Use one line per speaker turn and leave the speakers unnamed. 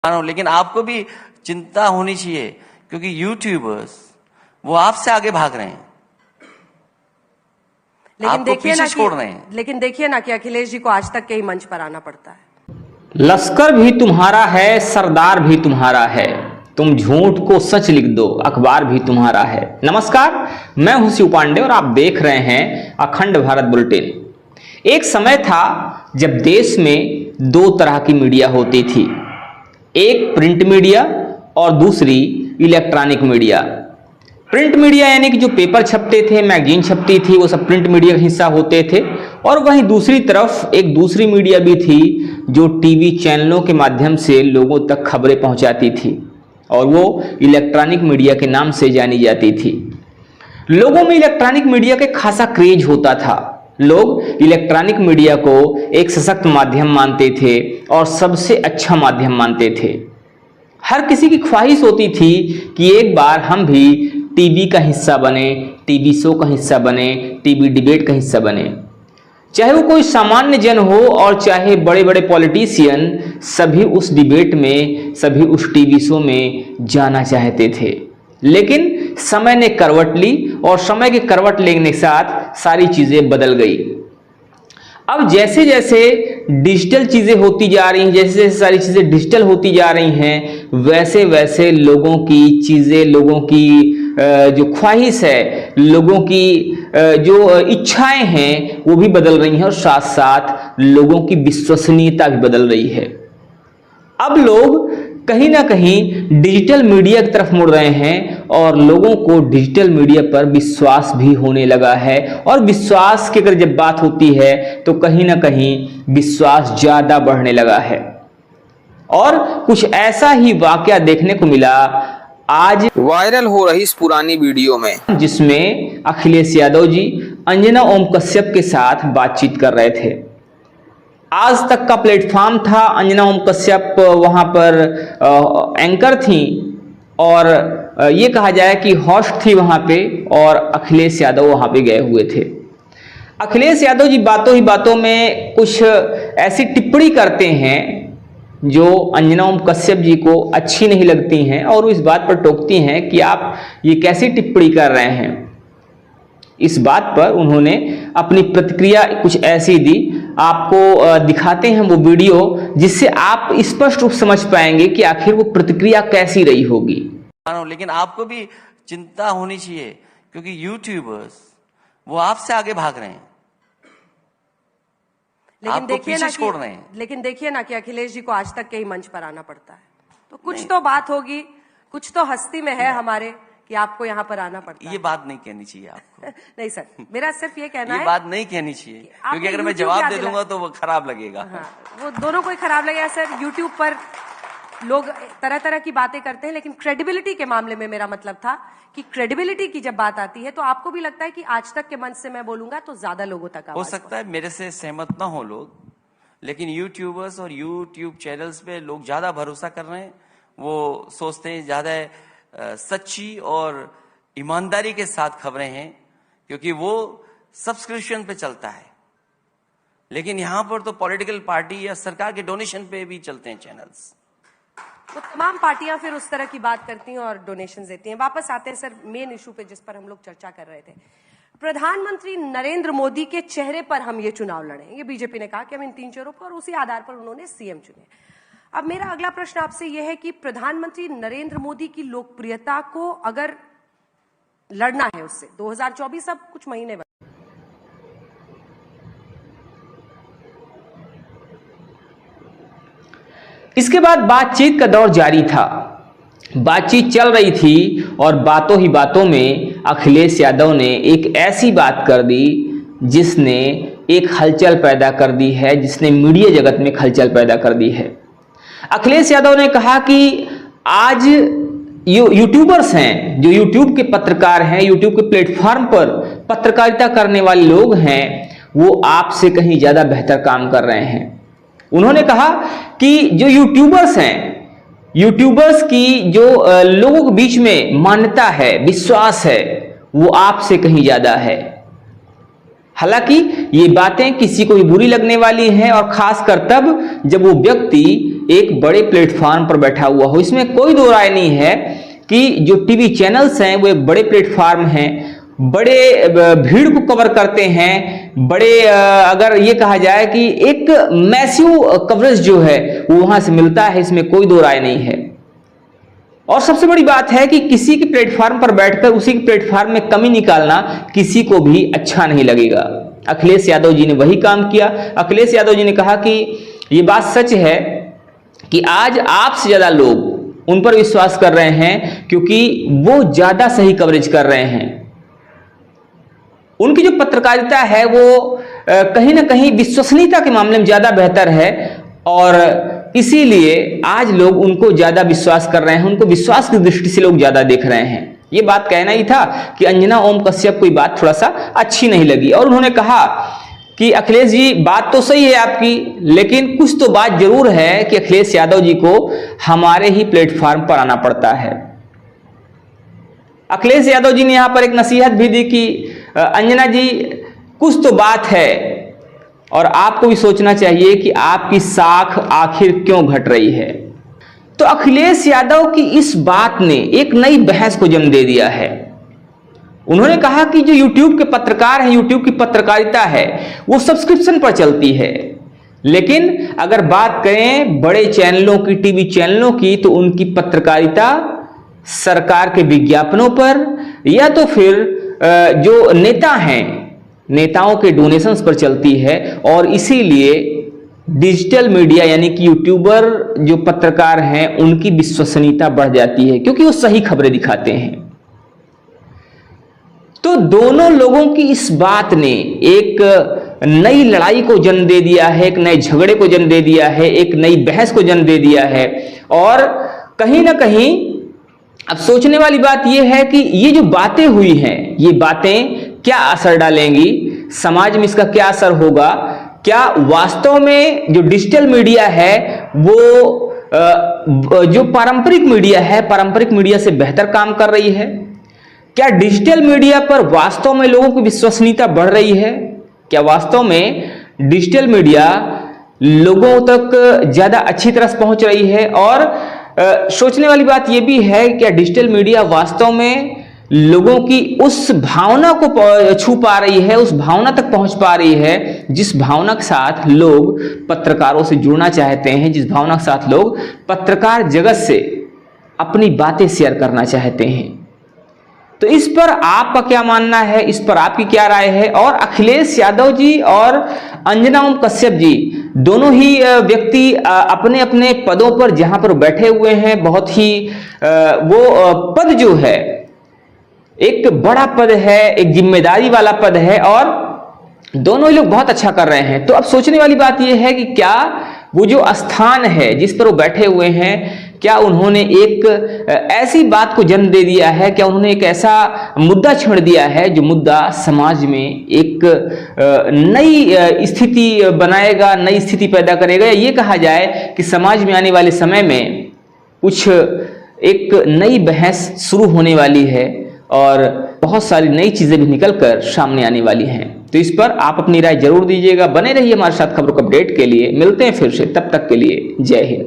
लेकिन आपको भी चिंता होनी चाहिए क्योंकि यूट्यूबर्स वो आपसे आगे भाग रहे हैं,
लेकिन देखिए ना
छोड़ रहे हैं।
लेकिन देखिए ना कि अखिलेश जी को आज तक के ही मंच पर आना पड़ता है।
लश्कर भी तुम्हारा है, सरदार भी तुम्हारा है, तुम झूठ को सच लिख दो, अखबार भी तुम्हारा है। नमस्कार, मैं हूं शिव पांडे और आप देख रहे हैं अखंड भारत बुलेटिन। एक समय था जब देश में दो तरह की मीडिया होती थी, एक प्रिंट मीडिया और दूसरी इलेक्ट्रॉनिक मीडिया। प्रिंट मीडिया यानी कि जो पेपर छपते थे, मैगजीन छपती थी, वो सब प्रिंट मीडिया का हिस्सा होते थे। और वहीं दूसरी तरफ एक दूसरी मीडिया भी थी जो टीवी चैनलों के माध्यम से लोगों तक खबरें पहुंचाती थी, और वो इलेक्ट्रॉनिक मीडिया के नाम से जानी जाती थी। लोगों में इलेक्ट्रॉनिक मीडिया के खासा क्रेज होता था। लोग इलेक्ट्रॉनिक मीडिया को एक सशक्त माध्यम मानते थे और सबसे अच्छा माध्यम मानते थे। हर किसी की ख्वाहिश होती थी कि एक बार हम भी टीवी का हिस्सा बने, टीवी शो का हिस्सा बने, टीवी डिबेट का हिस्सा बने। चाहे वो कोई सामान्य जन हो और चाहे बड़े बड़े पॉलिटिशियन, सभी उस डिबेट में, सभी उस टीवी शो में जाना चाहते थे। लेकिन समय ने करवट ली और समय के करवट लेने के साथ सारी चीजें बदल गई। अब जैसे जैसे डिजिटल चीजें होती जा रही हैं, जैसे जैसे सारी चीजें डिजिटल होती जा रही हैं, वैसे वैसे लोगों की चीजें, लोगों की जो ख्वाहिश है, लोगों की जो इच्छाएं हैं, वो भी बदल रही हैं और साथ साथ लोगों की विश्वसनीयता भी बदल रही है। अब लोग कहीं ना कहीं डिजिटल मीडिया की तरफ मुड़ रहे हैं और लोगों को डिजिटल मीडिया पर विश्वास भी होने लगा है। और विश्वास की अगर जब बात होती है तो कहीं ना कहीं विश्वास ज्यादा बढ़ने लगा है। और कुछ ऐसा ही वाकया देखने को मिला आज
वायरल हो रही इस पुरानी वीडियो में,
जिसमें अखिलेश यादव जी अंजना ओम कश्यप के साथ बातचीत कर रहे थे। आज तक का प्लेटफॉर्म था, अंजना ओम कश्यप वहां पर एंकर थी और ये कहा जाए कि होस्ट थी वहां पे, और अखिलेश यादव वहां पे गए हुए थे। अखिलेश यादव जी बातों ही बातों में कुछ ऐसी टिप्पणी करते हैं जो अंजना ओम कश्यप जी को अच्छी नहीं लगती हैं और वो इस बात पर टोकती हैं कि आप ये कैसी टिप्पणी कर रहे हैं। इस बात पर उन्होंने अपनी प्रतिक्रिया कुछ ऐसी दी, आपको दिखाते हैं वो वीडियो, जिससे आप स्पष्ट रूप समझ पाएंगे कि आखिर वो प्रतिक्रिया कैसी रही होगी।
लेकिन आपको भी चिंता होनी चाहिए क्योंकि यूट्यूबर्स वो आपसे आगे भाग रहे हैं,
लेकिन देखिए ना
छोड़ रहे हैं।
लेकिन देखिए ना कि अखिलेश जी को आज तक के ही मंच पर आना पड़ता है। तो कुछ तो बात होगी, कुछ तो हस्ती में है हमारे कि आपको यहाँ पर आना पड़ता है।
ये बात नहीं कहनी चाहिए आपको।
नहीं सर, मेरा सिर्फ ये कहना है,
ये बात नहीं कहनी चाहिए क्योंकि अगर मैं जवाब दे दूंगा तो वो खराब लगेगा।
हाँ, वो दोनों को ही खराब लगेगा सर। यूट्यूब पर लोग तरह तरह की बातें करते हैं, लेकिन क्रेडिबिलिटी के मामले में मेरा मतलब था कि क्रेडिबिलिटी की जब बात आती है तो आपको भी लगता है कि आज तक के मंच से मैं बोलूंगा तो ज्यादा लोगों तक
हो सकता है मेरे से सहमत ना हो लोग, लेकिन यूट्यूबर्स और यूट्यूब चैनल्स पे लोग ज्यादा भरोसा कर रहे हैं। वो सोचते हैं ज्यादा सच्ची और ईमानदारी के साथ खबरें हैं क्योंकि वो सब्सक्रिप्शन पे चलता है। लेकिन यहां पर तो पॉलिटिकल पार्टी या सरकार के डोनेशन पे भी चलते हैं चैनल्स।
तो तमाम पार्टियां फिर उस तरह की बात करती हैं और डोनेशन देती हैं। वापस आते हैं सर मेन इशू पे जिस पर हम लोग चर्चा कर रहे थे। प्रधानमंत्री नरेंद्र मोदी के चेहरे पर हम ये चुनाव लड़े, ये बीजेपी ने कहा कि हम इन 3 चेहरों पर, उसी आधार पर उन्होंने सीएम चुने। अब मेरा अगला प्रश्न आपसे यह है कि प्रधानमंत्री नरेंद्र मोदी की लोकप्रियता को अगर लड़ना है उससे, 2024 अब कुछ महीने बाद,
इसके बाद बातचीत का दौर जारी था। बातचीत चल रही थी और बातों ही बातों में अखिलेश यादव ने एक ऐसी बात कर दी जिसने एक हलचल पैदा कर दी है, जिसने मीडिया जगत में हलचल पैदा कर दी है। अखिलेश यादव ने कहा कि आज यूट्यूबर्स हैं, जो यूट्यूब के पत्रकार हैं, यूट्यूब के प्लेटफॉर्म पर पत्रकारिता करने वाले लोग हैं, वो आपसे कहीं ज्यादा बेहतर काम कर रहे हैं। उन्होंने कहा कि जो यूट्यूबर्स हैं, यूट्यूबर्स की जो लोगों के बीच में मान्यता है, विश्वास है, वो आपसे कहीं ज्यादा है। हालांकि ये बातें किसी को भी बुरी लगने वाली हैं और खासकर तब जब वो व्यक्ति एक बड़े प्लेटफॉर्म पर बैठा हुआ हो। इसमें कोई दो राय नहीं है कि जो टीवी चैनल्स हैं वो एक बड़े प्लेटफॉर्म हैं, बड़े भीड़ को कवर करते हैं, बड़े अगर ये कहा जाए कि एक मैसिव कवरेज जो है वो वहां से मिलता है, इसमें कोई दो राय नहीं है। और सबसे बड़ी बात है कि किसी के प्लेटफॉर्म पर बैठकर उसी के प्लेटफॉर्म में कमी निकालना किसी को भी अच्छा नहीं लगेगा। अखिलेश यादव जी ने वही काम किया। अखिलेश यादव जी ने कहा कि ये बात सच है कि आज आपसे ज्यादा लोग उन पर विश्वास कर रहे हैं क्योंकि वो ज्यादा सही कवरेज कर रहे हैं। उनकी जो पत्रकारिता है वो कहीं ना कहीं विश्वसनीयता के मामले में ज्यादा बेहतर है और इसीलिए आज लोग उनको ज्यादा विश्वास कर रहे हैं, उनको विश्वास की दृष्टि से लोग ज्यादा देख रहे हैं। ये बात कहना ही था कि अंजना ओम कश्यप को बात थोड़ा सा अच्छी नहीं लगी और उन्होंने कहा कि अखिलेश जी बात तो सही है आपकी, लेकिन कुछ तो बात जरूर है कि अखिलेश यादव जी को हमारे ही प्लेटफॉर्म पर आना पड़ता है। अखिलेश यादव जी ने यहां पर एक नसीहत भी दी कि अंजना जी कुछ तो बात है और आपको भी सोचना चाहिए कि आपकी साख आखिर क्यों घट रही है। तो अखिलेश यादव की इस बात ने एक नई बहस को जन्म दे दिया है। उन्होंने कहा कि जो YouTube के पत्रकार हैं, YouTube की पत्रकारिता है वो सब्सक्रिप्शन पर चलती है, लेकिन अगर बात करें बड़े चैनलों की, टीवी चैनलों की, तो उनकी पत्रकारिता सरकार के विज्ञापनों पर या तो फिर जो नेता हैं, नेताओं के डोनेशंस पर चलती है और इसीलिए डिजिटल मीडिया यानी कि यूट्यूबर जो पत्रकार हैं उनकी विश्वसनीयता बढ़ जाती है क्योंकि वो सही खबरें दिखाते हैं। तो दोनों लोगों की इस बात ने एक नई लड़ाई को जन्म दे दिया है, एक नए झगड़े को जन्म दे दिया है, एक नई बहस को जन्म दे दिया है। और कहीं ना कहीं अब सोचने वाली बात यह है कि ये जो बातें हुई हैं, ये बातें क्या असर डालेंगी समाज में, इसका क्या असर होगा, क्या वास्तव में जो डिजिटल मीडिया है वो जो पारंपरिक मीडिया है, पारंपरिक मीडिया से बेहतर काम कर रही है? क्या डिजिटल मीडिया पर वास्तव में लोगों की विश्वसनीयता बढ़ रही है? क्या वास्तव में डिजिटल मीडिया लोगों तक ज्यादा अच्छी तरह से पहुंच रही है? और सोचने वाली बात यह भी है कि क्या डिजिटल मीडिया वास्तव में लोगों की उस भावना को छू पा रही है, उस भावना तक पहुंच पा रही है जिस भावना के साथ लोग पत्रकारों से जुड़ना चाहते हैं, जिस भावना के साथ लोग पत्रकार जगत से अपनी बातें शेयर करना चाहते हैं? तो इस पर आपका क्या मानना है, इस पर आपकी क्या राय है? और अखिलेश यादव जी और अंजना ओम कश्यप जी दोनों ही व्यक्ति अपने अपने पदों पर जहां पर बैठे हुए हैं, बहुत ही वो पद जो है एक बड़ा पद है, एक जिम्मेदारी वाला पद है और दोनों ही लोग बहुत अच्छा कर रहे हैं। तो अब सोचने वाली बात यह है कि क्या वो जो स्थान है जिस पर वो बैठे हुए हैं, क्या उन्होंने एक ऐसी बात को जन्म दे दिया है, क्या उन्होंने एक ऐसा मुद्दा छेड़ दिया है जो मुद्दा समाज में एक नई स्थिति बनाएगा, नई स्थिति पैदा करेगा, या ये कहा जाए कि समाज में आने वाले समय में कुछ एक नई बहस शुरू होने वाली है और बहुत सारी नई चीजें भी निकलकर सामने आने वाली हैं। तो इस पर आप अपनी राय जरूर दीजिएगा। बने रहिए हमारे साथ खबरों को अपडेट के लिए। मिलते हैं फिर से, तब तक के लिए जय हिंद।